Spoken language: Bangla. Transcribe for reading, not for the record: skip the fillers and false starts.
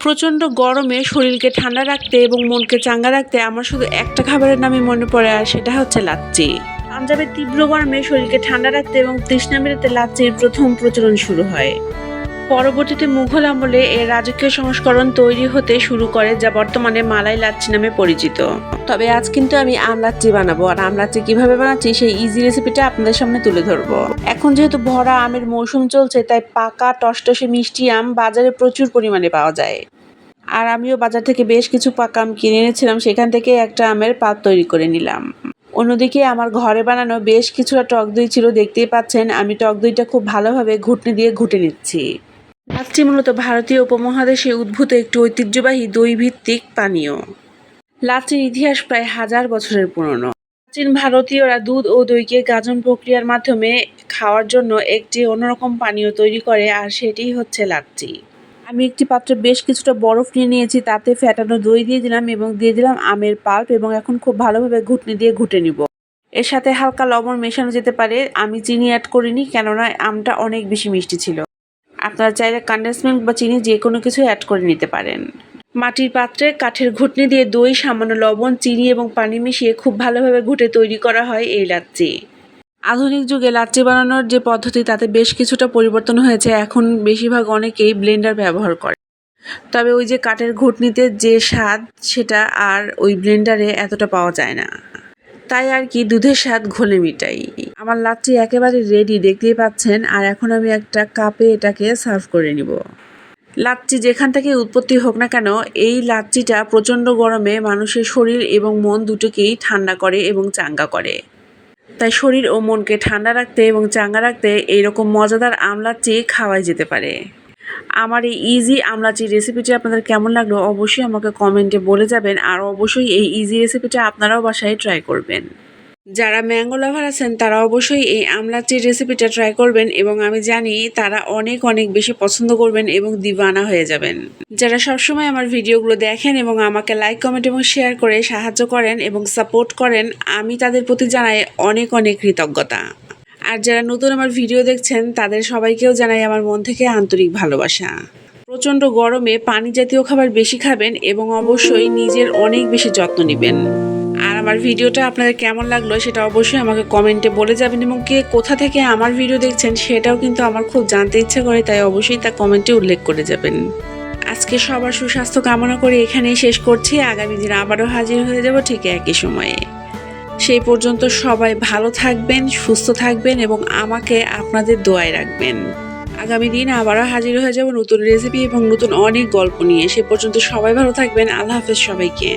প্রচণ্ড গরমে শরীরকে ঠান্ডা রাখতে এবং মনকে চাঙ্গা রাখতে আমার শুধু একটা খাবারের নামই মনে পড়ে, আর সেটা হচ্ছে লাচ্ছি। পাঞ্জাবের তীব্র গরমে শরীরকে ঠান্ডা রাখতে এবং তৃষ্ণা মেটাতে লাচ্ছির প্রথম প্রচলন শুরু হয়। পরবর্তীতে মুঘল আমলে এর রাজকীয় সংস্করণ তৈরি হতে শুরু করে, যা বর্তমানে মালাই লাচ্ছি নামে পরিচিত। তবে আজ কিন্তু আমি আম লাচ্ছি বানাবো, আর আম লাচ্ছি কিভাবে বানাচ্ছি সেই ইজি রেসিপিটা আপনাদের সামনে তুলে ধরবো। এখন যেহেতু ভরা আমের মৌসুম চলছে, তাই পাকা টসটসে মিষ্টি আম বাজারে প্রচুর পরিমাণে পাওয়া যায়। আর আমিও বাজার থেকে বেশ কিছু পাকা আম কিনে এনেছিলাম, সেখান থেকে একটা আমের পাত তৈরি করে নিলাম। অন্যদিকে আমার ঘরে বানানো বেশ কিছুটা টক দই ছিল, দেখতেই পাচ্ছেন আমি টক দইটা খুব ভালোভাবে ঘুটনি দিয়ে ঘুটে নিচ্ছি। লাচ্ছি মূলত ভারতীয় উপমহাদেশে উদ্ভূত একটি ঐতিহ্যবাহী দই ভিত্তিক পানীয়। লাচ্ছির ইতিহাস প্রায় 1000 বছরের পুরনো। প্রাচীন ভারতীয়রা দুধ ও দইকে গাজন প্রক্রিয়ার মাধ্যমে খাওয়ার জন্য একটি অন্যরকম পানীয় তৈরি করে, আর সেটিই হচ্ছে লাচ্ছি। আমি একটি পাত্রে বেশ কিছুটা বরফ নিয়ে নিয়েছি, তাতে ফ্যাটানো দই দিয়ে দিলাম এবং দিয়ে দিলাম আমের পাল্প, এবং এখন খুব ভালোভাবে ঘুটনি দিয়ে ঘুটে নিব। এর সাথে হালকা লবণ মেশানো যেতে পারে, আমি চিনি অ্যাড করিনি কেননা আমটা অনেক বেশি মিষ্টি ছিল। আপনারা চাইলে কনডেন্স মিল্ক বা চিনি যে কোনো কিছু অ্যাড করে নিতে পারেন। মাটির পাত্রে কাঠের ঘুটনি দিয়ে দই, সামান্য লবণ, চিনি এবং পানি মিশিয়ে খুব ভালোভাবে ঘুটে তৈরি করা হয় এই লাচ্ছি। আধুনিক যুগে লাচ্ছি বানানোর যে পদ্ধতি, তাতে বেশ কিছুটা পরিবর্তন হয়েছে। এখন বেশিরভাগ অনেকেই ব্লেন্ডার ব্যবহার করে, তবে ওই যে কাঠের ঘুটনিতে যে স্বাদ, সেটা আর ওই ব্লেন্ডারে এতটা পাওয়া যায় না। তাই আর কি দুধের স্বাদ ঘোলে মিটাই। আমার লাচ্ছি একেবারে রেডি, দেখতেই পাচ্ছেন। আর এখন আমি একটা কাপে এটাকে সার্ভ করে নিব। লাচ্ছি যেখান থেকে উৎপত্তি হোক না কেন, এই লাচ্ছিটা প্রচণ্ড গরমে মানুষের শরীর এবং মন দুটোকেই ঠান্ডা করে এবং চাঙ্গা করে। তাই শরীর ও মনকে ঠান্ডা রাখতে এবং চাঙ্গা রাখতে এইরকম মজাদার আম লাচ্ছি খাওয়াই যেতে পারে। আমার এই ইজি আম লাচ্ছির রেসিপিটি আপনাদের কেমন লাগলো অবশ্যই আমাকে কমেন্টে বলে যাবেন, আর অবশ্যই এই ইজি রেসিপিটা আপনারাও বাসায় ট্রাই করবেন। যারা ম্যাঙ্গো লাভার আছেন তারা অবশ্যই এই আম লাচ্ছির রেসিপিটা ট্রাই করবেন, এবং আমি জানি তারা অনেক অনেক বেশি পছন্দ করবেন এবং দিওয়ানা হয়ে যাবেন। যারা সবসময় আমার ভিডিওগুলো দেখেন এবং আমাকে লাইক, কমেন্ট এবং শেয়ার করে সাহায্য করেন এবং সাপোর্ট করেন, আমি তাদের প্রতি জানাই অনেক অনেক কৃতজ্ঞতা। আর যারা নতুন আমার ভিডিও দেখছেন তাদের সবাইকেও জানাই আমার মন থেকে আন্তরিক ভালোবাসা। প্রচণ্ড গরমে পানি জাতীয় খাবার বেশি খাবেন এবং অবশ্যই নিজের অনেক বেশি যত্ন নেবেন। আর আমার ভিডিওটা আপনাদের কেমন লাগলো সেটা অবশ্যই আমাকে কমেন্টে বলে যাবেন, এবং কে কোথা থেকে আমার ভিডিও দেখছেন সেটাও কিন্তু আমার খুব জানতে ইচ্ছে করে, তাই অবশ্যই তা কমেন্টে উল্লেখ করে যাবেন। আজকে সবার সুস্বাস্থ্য কামনা করে এখানেই শেষ করছি। আগামী দিন আবারও হাজির হয়ে যাব ঠিক একই সময়ে। সেই পর্যন্ত সবাই ভালো থাকবেন, সুস্থ থাকবেন এবং আমাকে আপনাদের দোয়ায় রাখবেন। আগামী দিন আবারও হাজির হয়ে যাব নতুন রেসিপি এবং নতুন অনেক গল্প নিয়ে। সে পর্যন্ত সবাই ভালো থাকবেন। আল্লাহ হাফেজ সবাইকে।